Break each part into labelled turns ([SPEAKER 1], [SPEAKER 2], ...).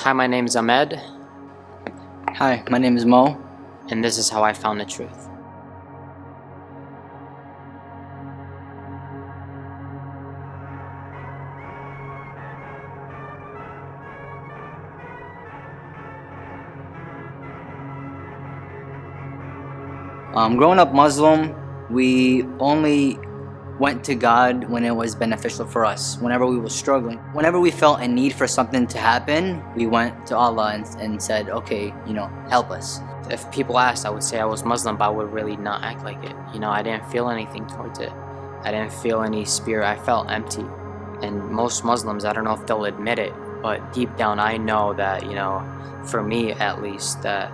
[SPEAKER 1] Hi, my name is Ahmed,
[SPEAKER 2] Hi, my name is Mo.
[SPEAKER 1] and this is how I found the truth.
[SPEAKER 2] Growing up Muslim, we only went to God when it was beneficial for us, whenever we were struggling. Whenever we felt a need for something to happen, we went to Allah and said, okay, help us.
[SPEAKER 1] If people asked, I would say I was Muslim, but I would really not act like it. I didn't feel anything towards it. I didn't feel any spirit. I felt empty. And most Muslims, I don't know if they'll admit it, but deep down I know that, for me at least, that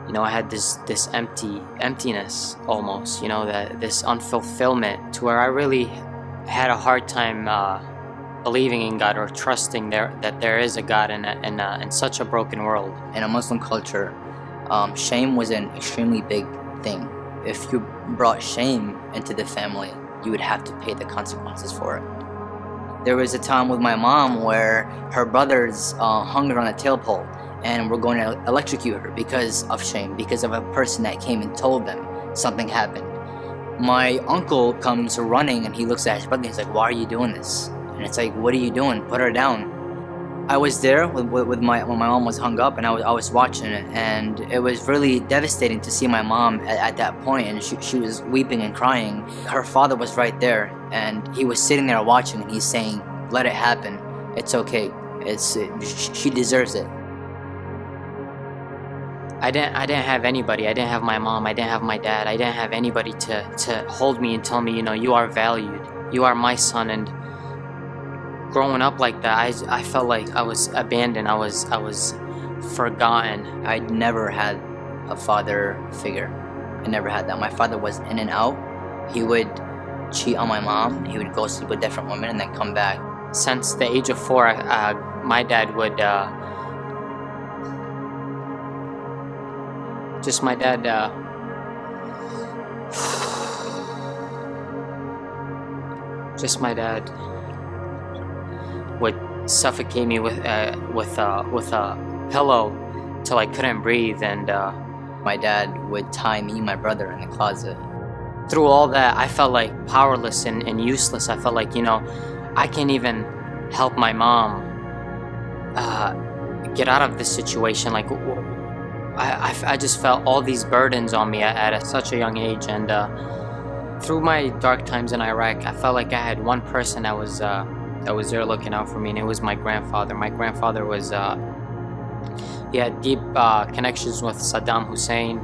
[SPEAKER 1] I had this emptiness almost, that this unfulfillment, to where I really had a hard time believing in God or trusting that there is a God in such a broken world.
[SPEAKER 2] In a Muslim culture, shame was an extremely big thing. If you brought shame into the family, you would have to pay the consequences for it. There was a time with my mom where her brothers hung her on a tail pole and were going to electrocute her because of shame, because of a person that came and told them something happened. My uncle comes running and he looks at his brother and he's like, why are you doing this? And it's like, what are you doing? Put her down. I was there when my mom was hung up, and I was watching it, and it was really devastating to see my mom at that point, and she was weeping and crying. Her father was right there, and he was sitting there watching, and he's saying, let it happen. It's okay. She deserves it.
[SPEAKER 1] I didn't have anybody. I didn't have my mom. I didn't have my dad. I didn't have anybody to hold me and tell me, you are valued. You are my son. And growing up like that, I felt like I was abandoned. I was forgotten.
[SPEAKER 2] I never had a father figure. I never had that. My father was in and out. He would cheat on my mom. He would go sleep with different women and then come back.
[SPEAKER 1] Since the age of 4, my dad would would suffocate me with a pillow till I couldn't breathe, and
[SPEAKER 2] my dad would tie me and my brother in the closet.
[SPEAKER 1] Through all that, I felt like powerless and useless. I felt like, I can't even help my mom get out of this situation. Like, I just felt all these burdens on me at such a young age. And through my dark times in Iraq, I felt like I had one person that was there looking out for me, and it was my grandfather. My grandfather was he had deep connections with Saddam Hussein.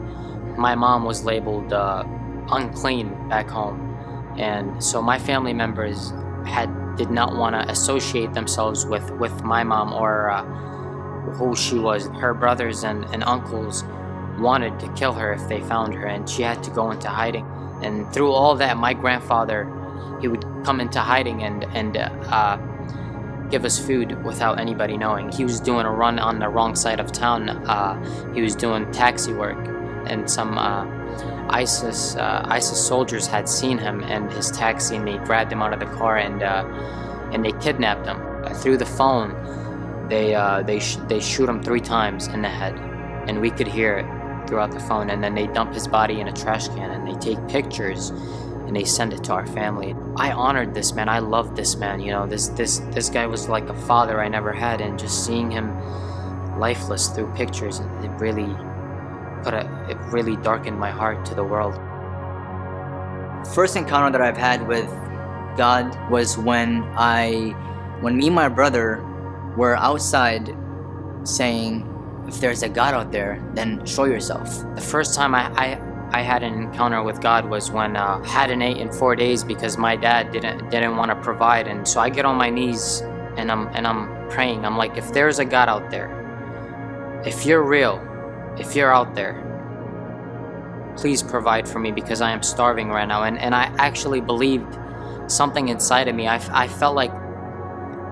[SPEAKER 1] My mom was labeled unclean back home, and so my family members did not want to associate themselves with my mom or who she was. Her brothers and uncles wanted to kill her if they found her, and she had to go into hiding. And through all that, my grandfather, he would come into hiding and give us food without anybody knowing. He was doing a run on the wrong side of town. He was doing taxi work, and some ISIS soldiers had seen him and his taxi, and they grabbed him out of the car and they kidnapped him. Through the phone, they shoot him 3 times in the head, and we could hear it throughout the phone. And then they dump his body in a trash can, and they take pictures and they send it to our family. I honored this man. I loved this man. This guy was like a father I never had, and just seeing him lifeless through pictures, it really darkened my heart to the world.
[SPEAKER 2] First encounter that I've had with God was when me and my brother were outside saying, if there's a God out there, then show yourself. The first time I had an encounter with God was when I hadn't ate in 4 days because my dad didn't want to provide. And so I get on my knees and I'm praying. I'm like, if there's a God out there, if you're real, if you're out there, please provide for me, because I am starving right now. And I actually believed something inside of me. I felt like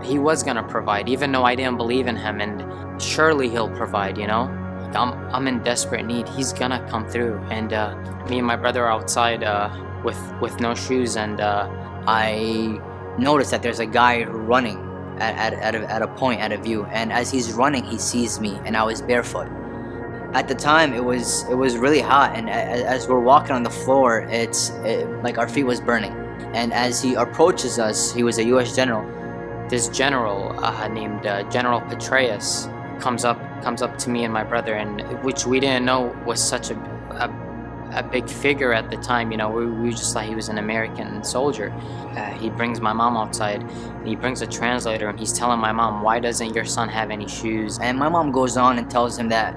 [SPEAKER 2] he was gonna provide, even though I didn't believe in him, and surely he'll provide, Like, I'm in desperate need. He's gonna come through. And me and my brother are outside with no shoes, and I noticed that there's a guy running at a point, at a view, and as he's running, he sees me, and I was barefoot. At the time, it was really hot, and as we're walking on the floor, like our feet was burning. And as he approaches us, he was a U.S. general.
[SPEAKER 1] This general named General Petraeus comes up to me and my brother, and which we didn't know was such a big figure at the time. You know, we just thought he was an American soldier. He brings my mom outside, and he brings a translator, and he's telling my mom, "Why doesn't your son have any shoes?"
[SPEAKER 2] And my mom goes on and tells him that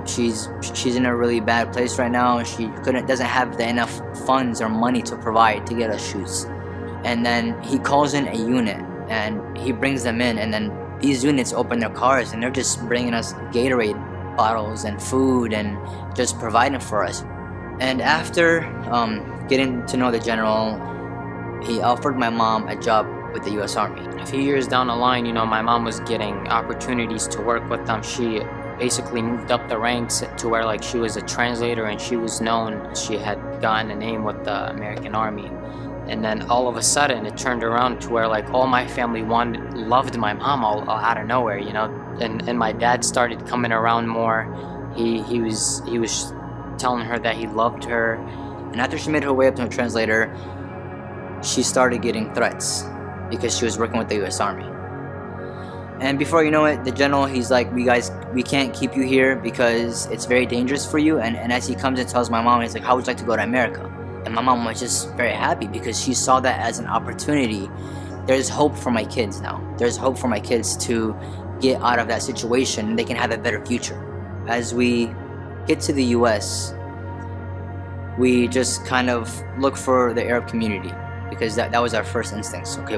[SPEAKER 2] she's in a really bad place right now. She doesn't have enough funds or money to provide to get us shoes. And then he calls in a unit, and he brings them in, and then these units open their cars, and they're just bringing us Gatorade bottles and food and just providing for us. And after getting to know the general, he offered my mom a job with the U.S. Army.
[SPEAKER 1] A few years down the line, you know, my mom was getting opportunities to work with them. She basically moved up the ranks to where, like, she was a translator, and she was known. She had gotten a name with the American Army. And then all of a sudden it turned around to where, like, all my family loved my mom all out of nowhere, you know. And my dad started coming around more. He was telling her that he loved her.
[SPEAKER 2] And after she made her way up to a translator, she started getting threats because she was working with the U.S. Army. And before you know it, the general, he's like, we can't keep you here because it's very dangerous for you. And as he comes and tells my mom, he's like, how would you like to go to America? And my mom was just very happy because she saw that as an opportunity. There's hope for my kids now. There's hope for my kids to get out of that situation, and they can have a better future. As we get to the U.S., we just kind of look for the Arab community, because that was our first instincts. Okay,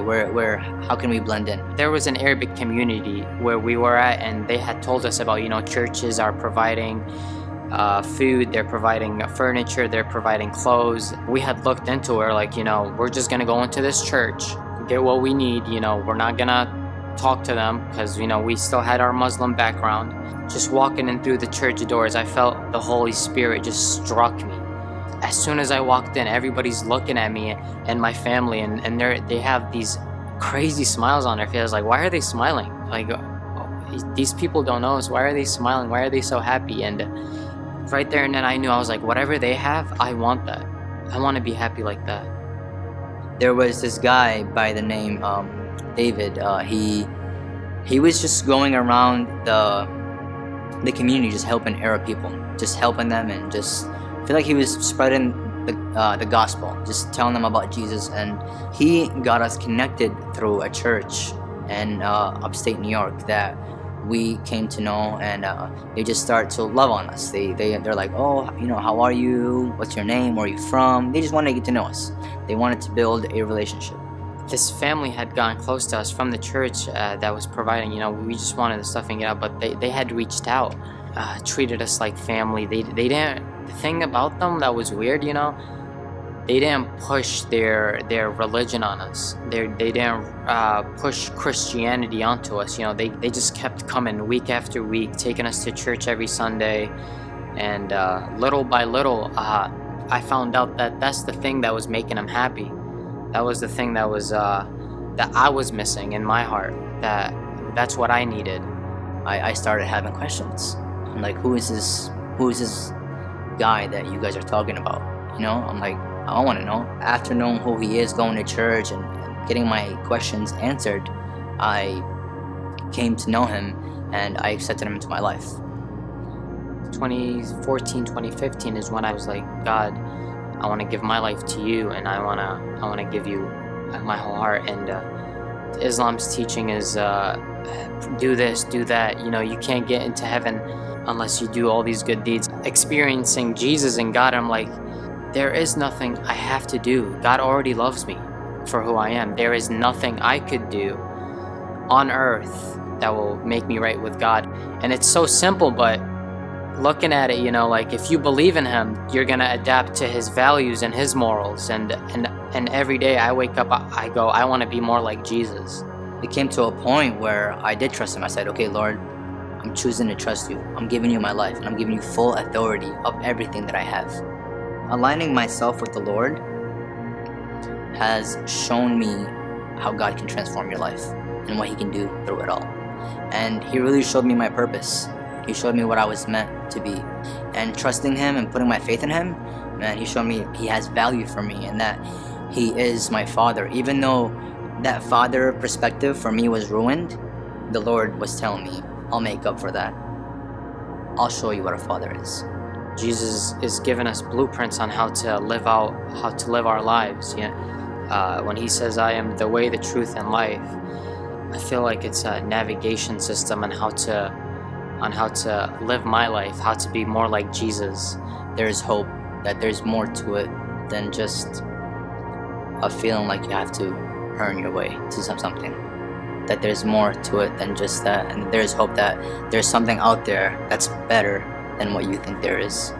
[SPEAKER 2] how can we blend in?
[SPEAKER 1] There was an Arabic community where we were at, and they had told us about, you know, churches are providing food, they're providing furniture, they're providing clothes. We had looked into it, like, you know, we're just gonna go into this church, get what we need, you know, we're not gonna talk to them, because, you know, we still had our Muslim background. Just walking in through the church doors, I felt the Holy Spirit just struck me. As soon as I walked in, everybody's looking at me and my family, and they have these crazy smiles on their faces. Like, why are they smiling? Like, these people don't know us. Why are they smiling? Why are they so happy? And right there and then I knew, I was like, whatever they have, I want that. I want to be happy like that.
[SPEAKER 2] There was this guy by the name David. He was just going around the community, just helping Arab people, just helping them, and just feel like he was spreading the gospel, just telling them about Jesus. And he got us connected through a church in upstate New York that we came to know, and they just start to love on us. They're like, oh, you know, how are you? What's your name? Where are you from? They just wanted to get to know us. They wanted to build a relationship.
[SPEAKER 1] This family had gotten close to us from the church that was providing, you know, we just wanted the stuff and get out, but they had reached out, treated us like family. They didn't, the thing about them that was weird, you know, they didn't push their religion on us. They didn't push Christianity onto us, you know. They just kept coming week after week, taking us to church every Sunday. And little by little, I found out that that's the thing that was making them happy. That was the thing that was that I was missing in my heart. That's what I needed.
[SPEAKER 2] I started having questions. I'm like, who is this guy that you guys are talking about? You know, I'm like, I want to know. After knowing who he is, going to church and getting my questions answered, I came to know him, and I accepted him into my life.
[SPEAKER 1] 2014, 2015 is when I was like, God, I want to give my life to you, and I want to give you my whole heart. And Islam's teaching is do this, do that. You know, you can't get into heaven unless you do all these good deeds. Experiencing Jesus and God, I'm like, there is nothing I have to do. God already loves me for who I am. There is nothing I could do on earth that will make me right with God. And it's so simple, but looking at it, you know, like, if you believe in him, you're gonna adapt to his values and his morals. And every day I wake up, I go, I want to be more like Jesus.
[SPEAKER 2] It came to a point where I did trust him. I said, okay, Lord, I'm choosing to trust you. I'm giving you my life, and I'm giving you full authority of everything that I have. Aligning myself with the Lord has shown me how God can transform your life and what He can do through it all. And He really showed me my purpose. He showed me what I was meant to be. And trusting Him and putting my faith in Him, man, He showed me He has value for me and that He is my Father. Even though that father perspective for me was ruined, the Lord was telling me, I'll make up for that. I'll show you what a father is.
[SPEAKER 1] Jesus is giving us blueprints on how to live our lives. When He says, I am the way, the truth, and life, I feel like it's a navigation system on how to live my life, how to be more like Jesus.
[SPEAKER 2] There's hope that there's more to it than just a feeling like you have to earn your way to something. That there's more to it than just that, and there's hope that there's something out there that's better than what you think there is.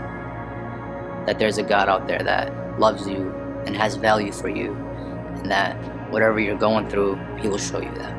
[SPEAKER 2] That there's a God out there that loves you and has value for you, and that whatever you're going through, He will show you that.